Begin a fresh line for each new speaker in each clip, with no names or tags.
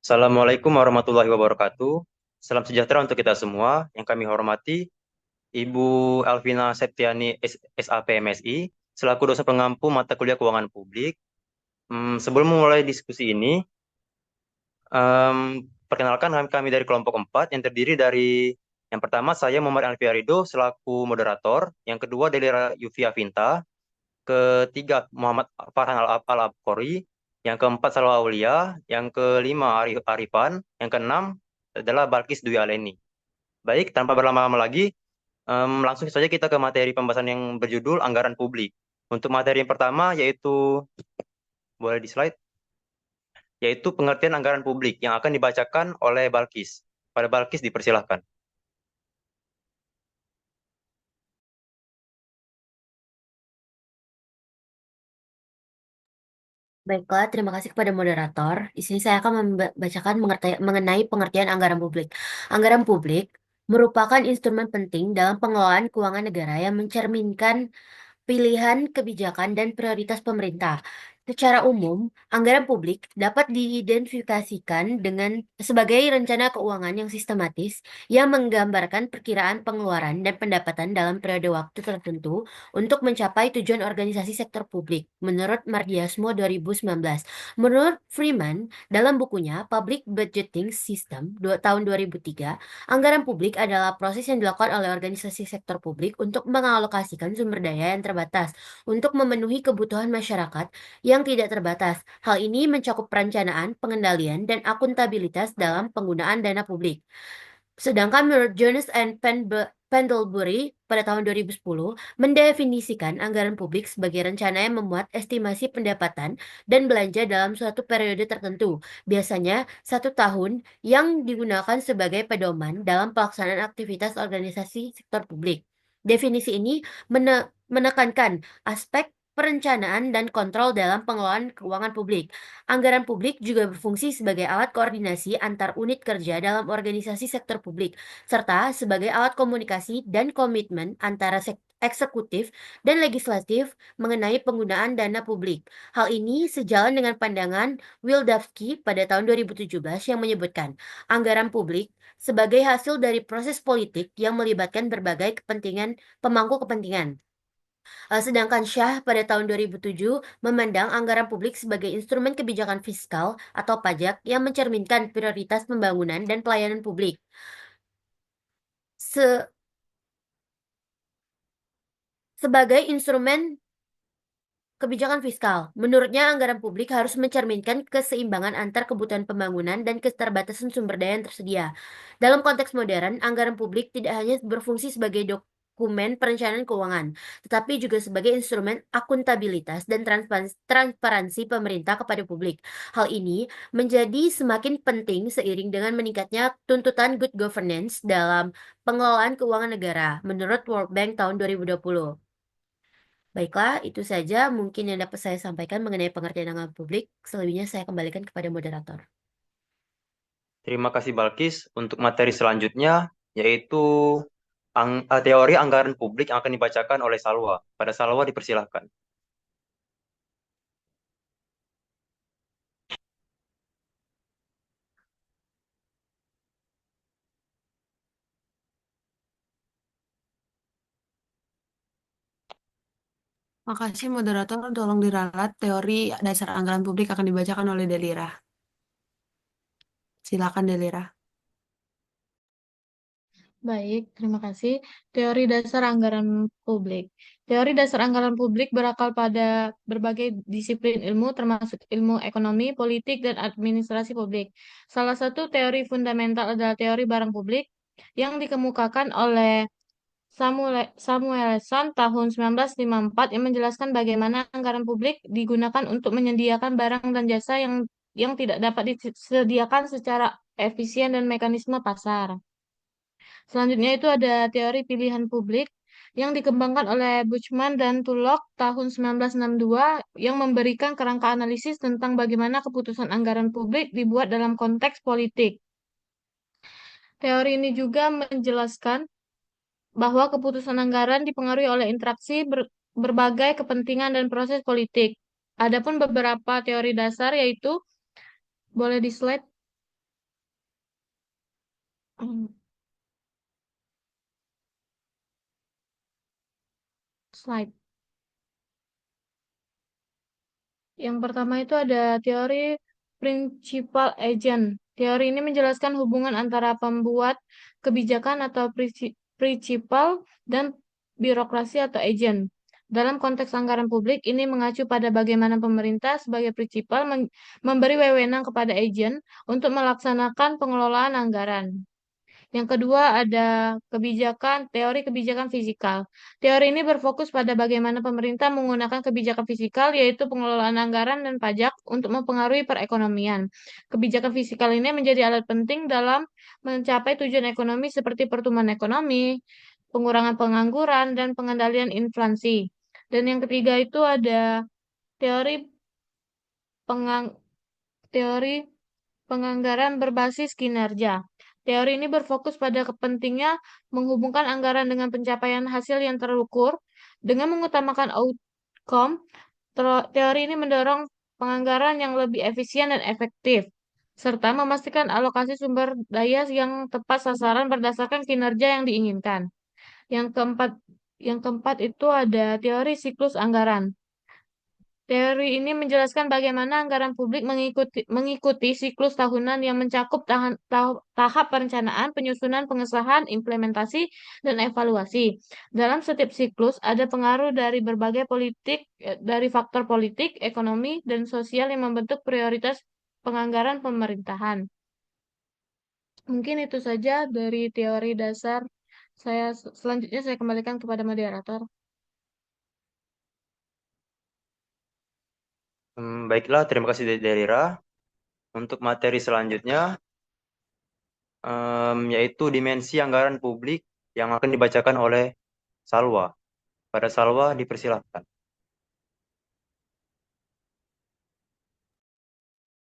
Assalamualaikum warahmatullahi wabarakatuh. Salam sejahtera untuk kita semua. Yang kami hormati Ibu Alvina Septiani SAP MSI selaku dosen pengampu mata kuliah Keuangan Publik. Sebelum memulai diskusi ini, perkenalkan kami dari kelompok 4 yang terdiri dari yang pertama saya Muhammad Alfiarido selaku moderator, yang kedua Delira Yufia Vinta, ketiga Muhammad Farhan Al-Abqori, yang keempat Salwa Aulia, yang kelima Arifan, yang keenam adalah Balkis Dwi Aleni. Baik, tanpa berlama-lama lagi, langsung saja kita ke materi pembahasan yang berjudul Anggaran Publik. Untuk materi yang pertama yaitu, boleh di slide, yaitu pengertian anggaran publik yang akan dibacakan oleh Balkis. Pada Balkis dipersilahkan.
Baiklah, terima kasih kepada moderator. Di sini saya akan membacakan mengenai pengertian anggaran publik. Anggaran publik merupakan instrumen penting dalam pengelolaan keuangan negara yang mencerminkan pilihan kebijakan dan prioritas pemerintah. Secara umum, anggaran publik dapat diidentifikasikan sebagai rencana keuangan yang sistematis yang menggambarkan perkiraan pengeluaran dan pendapatan dalam periode waktu tertentu untuk mencapai tujuan organisasi sektor publik, menurut Mardiasmo 2019. Menurut Freeman, dalam bukunya Public Budgeting System tahun 2003, anggaran publik adalah proses yang dilakukan oleh organisasi sektor publik untuk mengalokasikan sumber daya yang terbatas untuk memenuhi kebutuhan masyarakat yang tidak terbatas. Hal ini mencakup perencanaan, pengendalian, dan akuntabilitas dalam penggunaan dana publik. Sedangkan menurut Jones and Pendlebury pada tahun 2010 mendefinisikan anggaran publik sebagai rencana yang memuat estimasi pendapatan dan belanja dalam suatu periode tertentu, biasanya 1 tahun, yang digunakan sebagai pedoman dalam pelaksanaan aktivitas organisasi sektor publik. Definisi ini menekankan aspek perencanaan dan kontrol dalam pengelolaan keuangan publik. Anggaran publik juga berfungsi sebagai alat koordinasi antar unit kerja dalam organisasi sektor publik, serta sebagai alat komunikasi dan komitmen antara eksekutif dan legislatif mengenai penggunaan dana publik. Hal ini sejalan dengan pandangan Wildavsky pada tahun 2017 yang menyebutkan anggaran publik sebagai hasil dari proses politik yang melibatkan berbagai pemangku kepentingan. Sedangkan Shah pada tahun 2007 memandang anggaran publik sebagai instrumen kebijakan fiskal atau pajak yang mencerminkan prioritas pembangunan dan pelayanan publik. Se- Sebagai instrumen kebijakan fiskal, menurutnya anggaran publik harus mencerminkan keseimbangan antar kebutuhan pembangunan dan keterbatasan sumber daya yang tersedia. Dalam konteks modern, anggaran publik tidak hanya berfungsi sebagai dokumen perencanaan keuangan, tetapi juga sebagai instrumen akuntabilitas dan transparansi pemerintah kepada publik. Hal ini menjadi semakin penting seiring dengan meningkatnya tuntutan good governance dalam pengelolaan keuangan negara, menurut World Bank tahun 2020. Baiklah, itu saja mungkin yang dapat saya sampaikan mengenai pengertian anggaran publik. Selebihnya saya kembalikan kepada moderator.
Terima kasih Balkis. Untuk materi selanjutnya yaitu teori anggaran publik yang akan dibacakan oleh Salwa. Pada Salwa dipersilahkan.
Makasih moderator, tolong diralat teori dasar anggaran publik akan dibacakan oleh Delira. Silakan Delira.
Baik, terima kasih. Teori dasar anggaran publik. Teori dasar anggaran publik berakar pada berbagai disiplin ilmu, termasuk ilmu ekonomi, politik, dan administrasi publik. Salah satu teori fundamental adalah teori barang publik yang dikemukakan oleh Samuelson tahun 1954 yang menjelaskan bagaimana anggaran publik digunakan untuk menyediakan barang dan jasa yang tidak dapat disediakan secara efisien dan mekanisme pasar. Selanjutnya itu ada teori pilihan publik yang dikembangkan oleh Buchman dan Tulloch tahun 1962 yang memberikan kerangka analisis tentang bagaimana keputusan anggaran publik dibuat dalam konteks politik. Teori ini juga menjelaskan bahwa keputusan anggaran dipengaruhi oleh interaksi berbagai kepentingan dan proses politik. Adapun beberapa teori dasar yaitu, boleh di slide, Hmm, Slide. Yang pertama itu ada teori principal agent. Teori ini menjelaskan hubungan antara pembuat kebijakan atau principal dan birokrasi atau agent. Dalam konteks anggaran publik, ini mengacu pada bagaimana pemerintah sebagai principal memberi wewenang kepada agent untuk melaksanakan pengelolaan anggaran. Yang kedua ada teori kebijakan fiskal. Teori ini berfokus pada bagaimana pemerintah menggunakan kebijakan fiskal, yaitu pengelolaan anggaran dan pajak, untuk mempengaruhi perekonomian. Kebijakan fiskal ini menjadi alat penting dalam mencapai tujuan ekonomi seperti pertumbuhan ekonomi, pengurangan pengangguran, dan pengendalian inflasi. Dan yang ketiga itu ada teori pengang teori penganggaran berbasis kinerja. Teori ini berfokus pada pentingnya menghubungkan anggaran dengan pencapaian hasil yang terukur. Dengan mengutamakan outcome, teori ini mendorong penganggaran yang lebih efisien dan efektif, serta memastikan alokasi sumber daya yang tepat sasaran berdasarkan kinerja yang diinginkan. Yang keempat, yang keempat itu ada teori siklus anggaran. Teori ini menjelaskan bagaimana anggaran publik mengikuti siklus tahunan yang mencakup tahap perencanaan, penyusunan, pengesahan, implementasi, dan evaluasi. Dalam setiap siklus ada pengaruh dari faktor politik, ekonomi, dan sosial yang membentuk prioritas penganggaran pemerintahan. Mungkin itu saja dari teori dasar. Selanjutnya saya kembalikan kepada moderator.
Baiklah, terima kasih Delira. Untuk materi selanjutnya, yaitu dimensi anggaran publik yang akan dibacakan oleh Salwa. Pada Salwa, dipersilahkan.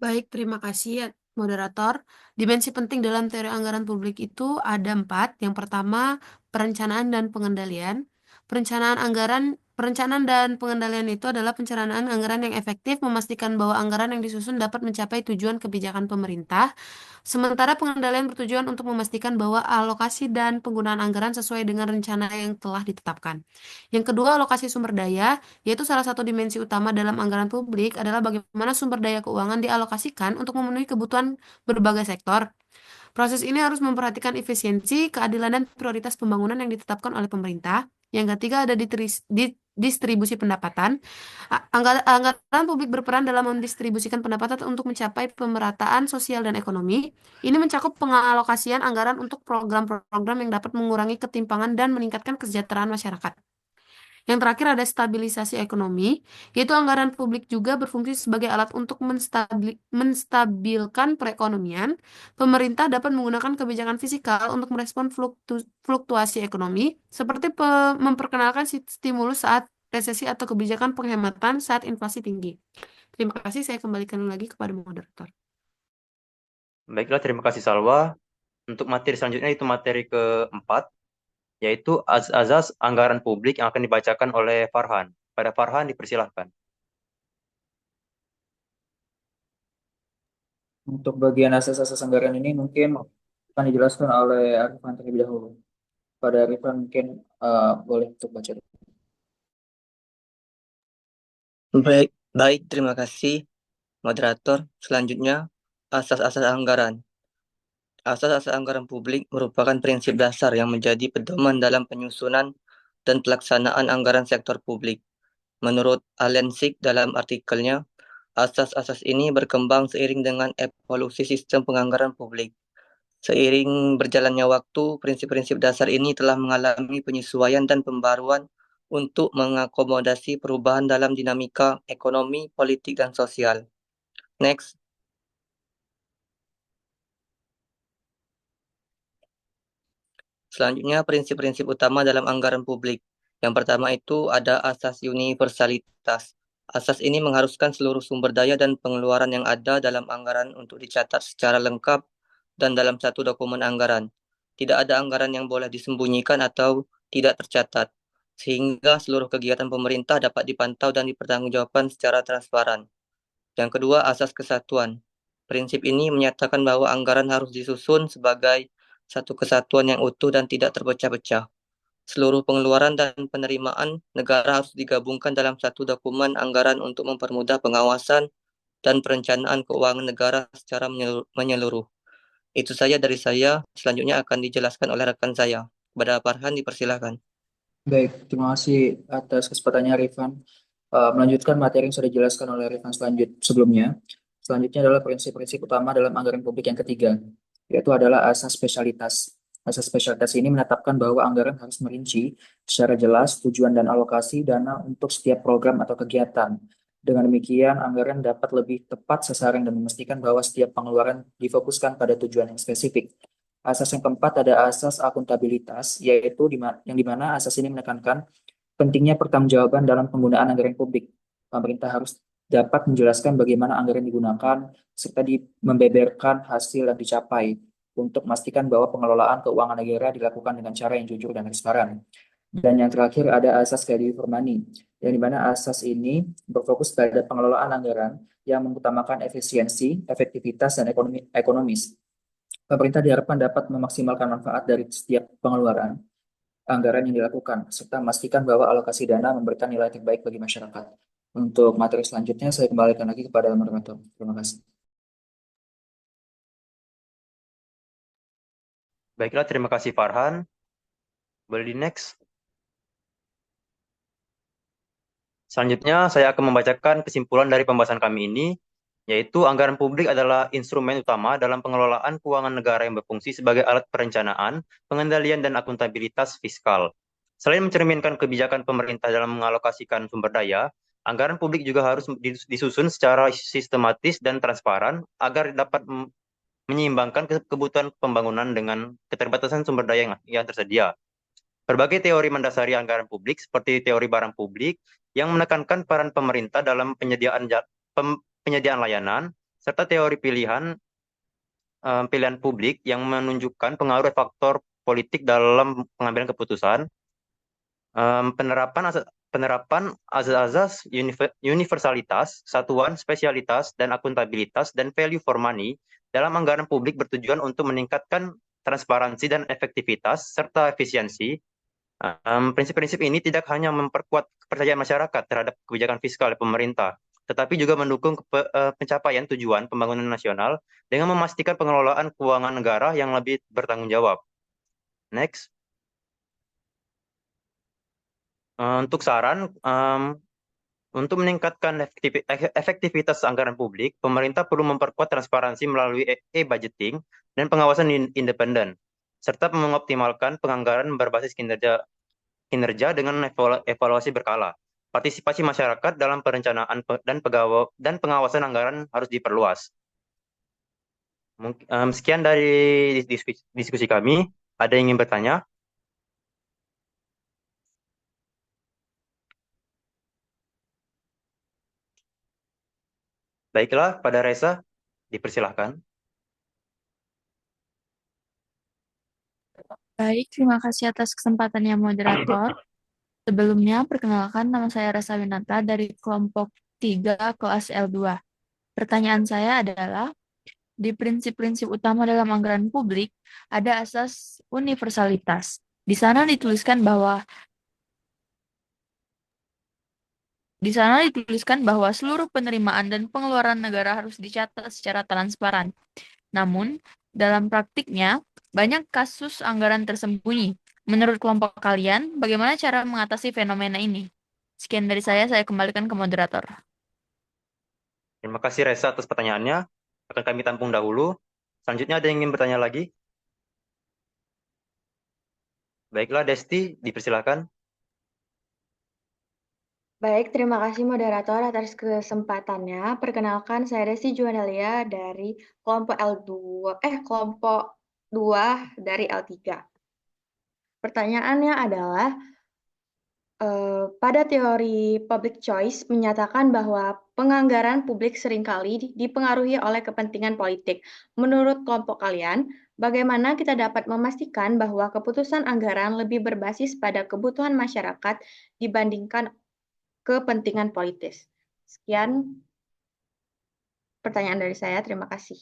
Baik, terima kasih ya, moderator. Dimensi penting dalam teori anggaran publik itu ada 4. Yang pertama, perencanaan dan pengendalian. Perencanaan dan pengendalian itu adalah perencanaan anggaran yang efektif, memastikan bahwa anggaran yang disusun dapat mencapai tujuan kebijakan pemerintah. Sementara pengendalian bertujuan untuk memastikan bahwa alokasi dan penggunaan anggaran sesuai dengan rencana yang telah ditetapkan. Yang kedua, alokasi sumber daya, yaitu salah satu dimensi utama dalam anggaran publik adalah bagaimana sumber daya keuangan dialokasikan untuk memenuhi kebutuhan berbagai sektor. Proses ini harus memperhatikan efisiensi, keadilan, dan prioritas pembangunan yang ditetapkan oleh pemerintah. Yang ketiga ada distribusi pendapatan. Anggaran publik berperan dalam mendistribusikan pendapatan untuk mencapai pemerataan sosial dan ekonomi. Ini mencakup pengalokasian anggaran untuk program-program yang dapat mengurangi ketimpangan dan meningkatkan kesejahteraan masyarakat. Yang terakhir ada stabilisasi ekonomi, yaitu anggaran publik juga berfungsi sebagai alat untuk menstabilkan perekonomian. Pemerintah dapat menggunakan kebijakan fiskal untuk merespon fluktuasi ekonomi, seperti memperkenalkan stimulus saat resesi atau kebijakan penghematan saat inflasi tinggi. Terima kasih, saya kembalikan lagi kepada moderator.
Baiklah, terima kasih Salwa. Untuk materi selanjutnya itu materi keempat, yaitu azas anggaran publik yang akan dibacakan oleh Farhan. Pada Farhan, dipersilahkan.
Untuk bagian asas-asas anggaran ini mungkin akan dijelaskan oleh Arifan terlebih dahulu. Pada Arifan mungkin boleh untuk baca.
Baik, baik, terima kasih moderator. Selanjutnya, asas-asas anggaran. Asas-asas anggaran publik merupakan prinsip dasar yang menjadi pedoman dalam penyusunan dan pelaksanaan anggaran sektor publik. Menurut Alensik dalam artikelnya, asas-asas ini berkembang seiring dengan evolusi sistem penganggaran publik. Seiring berjalannya waktu, prinsip-prinsip dasar ini telah mengalami penyesuaian dan pembaruan untuk mengakomodasi perubahan dalam dinamika ekonomi, politik, dan sosial. Next. Selanjutnya, prinsip-prinsip utama dalam anggaran publik. Yang pertama itu ada asas universalitas. Asas ini mengharuskan seluruh sumber daya dan pengeluaran yang ada dalam anggaran untuk dicatat secara lengkap dan dalam satu dokumen anggaran. Tidak ada anggaran yang boleh disembunyikan atau tidak tercatat, sehingga seluruh kegiatan pemerintah dapat dipantau dan dipertanggungjawabkan secara transparan. Yang kedua, asas kesatuan. Prinsip ini menyatakan bahwa anggaran harus disusun sebagai satu kesatuan yang utuh dan tidak terpecah-pecah. Seluruh pengeluaran dan penerimaan negara harus digabungkan dalam satu dokumen anggaran untuk mempermudah pengawasan dan perencanaan keuangan negara secara menyeluruh. Itu saja dari saya. Selanjutnya akan dijelaskan oleh rekan saya. Kepada Farhan, dipersilakan.
Baik, terima kasih atas kesempatannya Rifan. Melanjutkan materi yang sudah dijelaskan oleh Rifan sebelumnya. Selanjutnya adalah prinsip-prinsip utama dalam anggaran publik yang ketiga, yaitu adalah asas spesialitas. Asas spesialitas ini menetapkan bahwa anggaran harus merinci secara jelas tujuan dan alokasi dana untuk setiap program atau kegiatan. Dengan demikian, anggaran dapat lebih tepat sasaran dan memastikan bahwa setiap pengeluaran difokuskan pada tujuan yang spesifik. Asas yang keempat ada asas akuntabilitas, yaitu yang dimana asas ini menekankan pentingnya pertanggungjawaban dalam penggunaan anggaran publik. Pemerintah harus dapat menjelaskan bagaimana anggaran digunakan, serta membeberkan hasil yang dicapai untuk memastikan bahwa pengelolaan keuangan negara dilakukan dengan cara yang jujur dan transparan. Dan yang terakhir ada asas value for money, yang dimana asas ini berfokus pada pengelolaan anggaran yang mengutamakan efisiensi, efektivitas, dan ekonomis. Pemerintah diharapkan dapat memaksimalkan manfaat dari setiap pengeluaran anggaran yang dilakukan, serta memastikan bahwa alokasi dana memberikan nilai terbaik bagi masyarakat. Untuk materi selanjutnya, saya kembalikan lagi kepada moderator. Terima kasih.
Baiklah, terima kasih Farhan. Boleh di next. Selanjutnya, saya akan membacakan kesimpulan dari pembahasan kami ini, yaitu anggaran publik adalah instrumen utama dalam pengelolaan keuangan negara yang berfungsi sebagai alat perencanaan, pengendalian, dan akuntabilitas fiskal. Selain mencerminkan kebijakan pemerintah dalam mengalokasikan sumber daya, anggaran publik juga harus disusun secara sistematis dan transparan agar dapat menyeimbangkan kebutuhan pembangunan dengan keterbatasan sumber daya yang tersedia. Berbagai teori mendasari anggaran publik seperti teori barang publik yang menekankan peran pemerintah dalam penyediaan layanan, serta teori pilihan publik yang menunjukkan pengaruh faktor politik dalam pengambilan keputusan. Penerapan azas-azas universalitas, satuan, spesialitas, dan akuntabilitas, dan value for money dalam anggaran publik bertujuan untuk meningkatkan transparansi dan efektivitas serta efisiensi. Prinsip-prinsip ini tidak hanya memperkuat kepercayaan masyarakat terhadap kebijakan fiskal pemerintah, tetapi juga mendukung pencapaian tujuan pembangunan nasional dengan memastikan pengelolaan keuangan negara yang lebih bertanggung jawab. Next. Untuk saran, untuk meningkatkan efektivitas anggaran publik, pemerintah perlu memperkuat transparansi melalui e-budgeting dan pengawasan independen, serta mengoptimalkan penganggaran berbasis kinerja dengan evaluasi berkala. Partisipasi masyarakat dalam perencanaan dan pengawasan anggaran harus diperluas. Sekian dari diskusi kami. Ada yang ingin bertanya? Baiklah, pada Reza, dipersilahkan.
Baik, terima kasih atas kesempatannya moderator. Sebelumnya, perkenalkan nama saya Resa Winata dari kelompok 3 kelas L2. Pertanyaan saya adalah, di prinsip-prinsip utama dalam anggaran publik, ada asas universalitas. Di sana dituliskan bahwa seluruh penerimaan dan pengeluaran negara harus dicatat secara transparan. Namun, dalam praktiknya, banyak kasus anggaran tersembunyi. Menurut kelompok kalian, bagaimana cara mengatasi fenomena ini? Sekian dari saya kembalikan ke moderator.
Terima kasih Reza atas pertanyaannya. Akan kami tampung dahulu. Selanjutnya ada yang ingin bertanya lagi? Baiklah, Desti, dipersilakan.
Baik, terima kasih moderator atas kesempatannya. Perkenalkan, saya Desi Juanalia dari kelompok kelompok 2 dari L3. Pertanyaannya adalah, pada teori public choice menyatakan bahwa penganggaran publik seringkali dipengaruhi oleh kepentingan politik. Menurut kelompok kalian, bagaimana kita dapat memastikan bahwa keputusan anggaran lebih berbasis pada kebutuhan masyarakat dibandingkan kepentingan politis? Sekian pertanyaan dari saya. Terima kasih.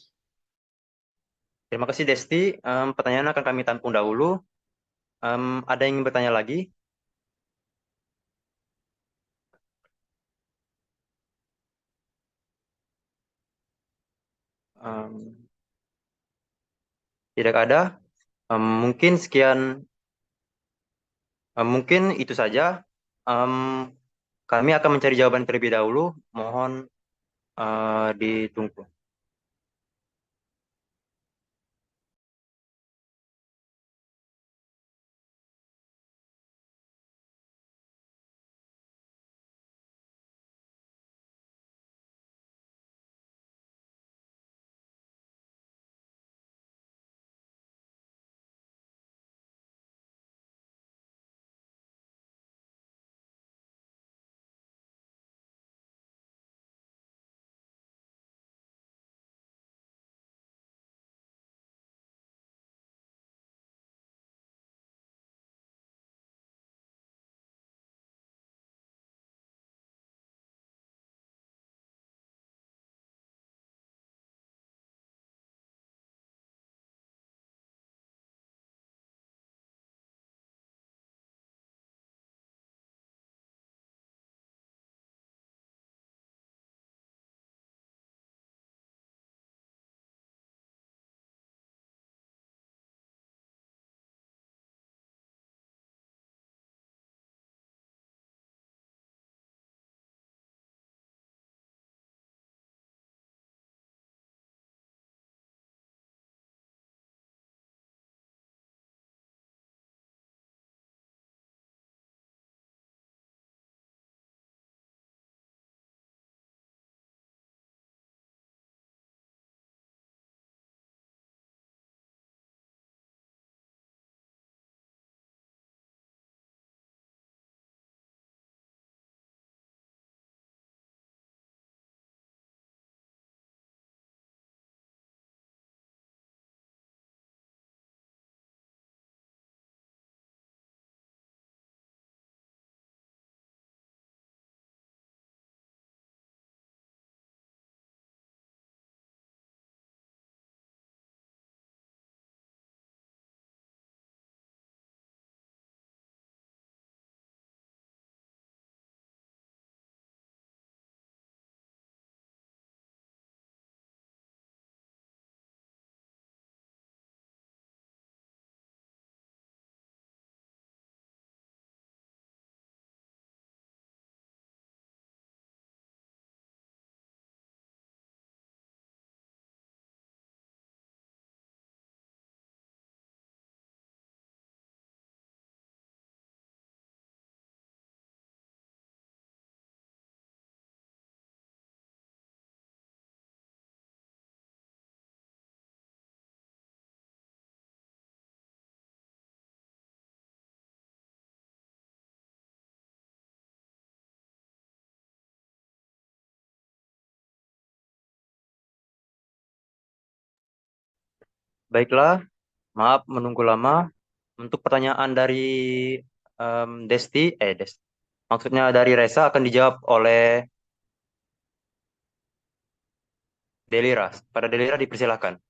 Terima kasih Desti. Pertanyaan akan kami tampung dahulu. Ada yang ingin bertanya lagi? Em, Tidak ada. Mungkin sekian. Mungkin itu saja. Em, Kami akan mencari jawaban terlebih dahulu. Mohon ditunggu. Baiklah, maaf menunggu lama. Untuk pertanyaan dari Desti, maksudnya dari Resa akan dijawab oleh Delira. Pada Delira dipersilakan.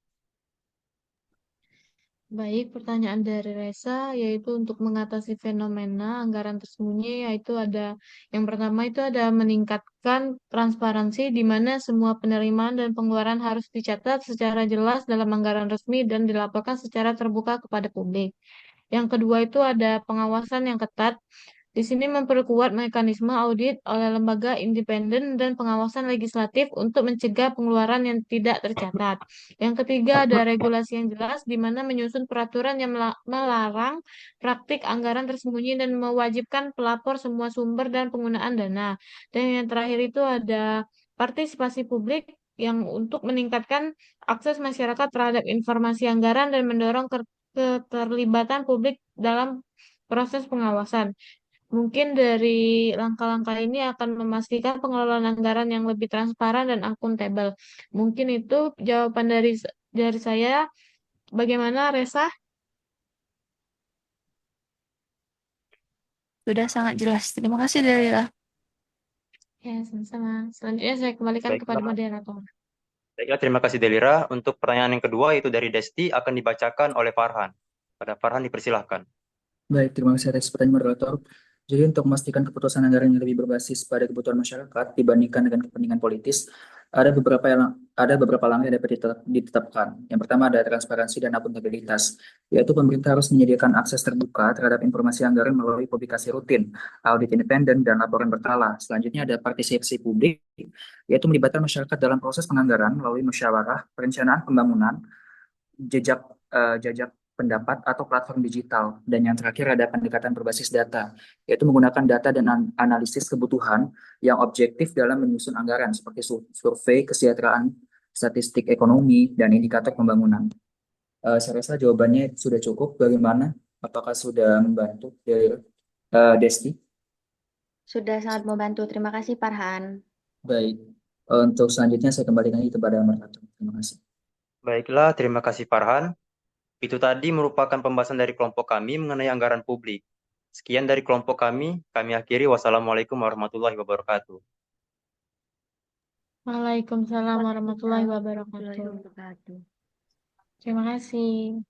Baik, pertanyaan dari Reza yaitu untuk mengatasi fenomena anggaran tersembunyi, yaitu ada yang pertama itu ada meningkatkan transparansi di mana semua penerimaan dan pengeluaran harus dicatat secara jelas dalam anggaran resmi dan dilaporkan secara terbuka kepada publik. Yang kedua itu ada pengawasan yang ketat. Di sini memperkuat mekanisme audit oleh lembaga independen dan pengawasan legislatif untuk mencegah pengeluaran yang tidak tercatat. Yang ketiga ada regulasi yang jelas di mana menyusun peraturan yang melarang praktik anggaran tersembunyi dan mewajibkan pelapor semua sumber dan penggunaan dana. Dan yang terakhir itu ada partisipasi publik yang untuk meningkatkan akses masyarakat terhadap informasi anggaran dan mendorong keterlibatan publik dalam proses pengawasan. Mungkin dari langkah-langkah ini akan memastikan pengelolaan anggaran yang lebih transparan dan akuntabel. Mungkin itu jawaban dari saya. Bagaimana, Resa?
Sudah sangat jelas. Terima kasih, Delila.
Ya, sama-sama. Selanjutnya saya kembalikan kepada
Baiklah,
moderator.
Baiklah, terima kasih Delira. Untuk pertanyaan yang kedua yaitu dari Desti akan dibacakan oleh Farhan. Pada Farhan dipersilahkan.
Baik, terima kasih atas pertanyaan moderator. Jadi untuk memastikan keputusan anggaran yang lebih berbasis pada kebutuhan masyarakat dibandingkan dengan kepentingan politis, ada beberapa langkah yang dapat ditetapkan. Yang pertama ada transparansi dan akuntabilitas, yaitu pemerintah harus menyediakan akses terbuka terhadap informasi anggaran melalui publikasi rutin, audit independen, dan laporan berkala. Selanjutnya ada partisipasi publik, yaitu melibatkan masyarakat dalam proses penganggaran melalui musyawarah, perencanaan pembangunan, jejak jajak pendapat atau platform digital. Dan yang terakhir ada pendekatan berbasis data, yaitu menggunakan data dan analisis kebutuhan yang objektif dalam menyusun anggaran seperti survei kesejahteraan, statistik ekonomi, dan indikator pembangunan. Saya rasa jawabannya sudah cukup. Bagaimana? Apakah sudah membantu dari Desti?
Sudah sangat membantu. Terima kasih, Farhan.
Baik. Untuk selanjutnya saya kembalikan lagi kepada moderator. Terima kasih.
Baiklah, terima kasih Farhan. Itu tadi merupakan pembahasan dari kelompok kami mengenai anggaran publik. Sekian dari kelompok kami akhiri. Wassalamualaikum warahmatullahi wabarakatuh.
Waalaikumsalam warahmatullahi
Waalaikumsalam warahmatullahi
wabarakatuh.
wabarakatuh.
Terima kasih.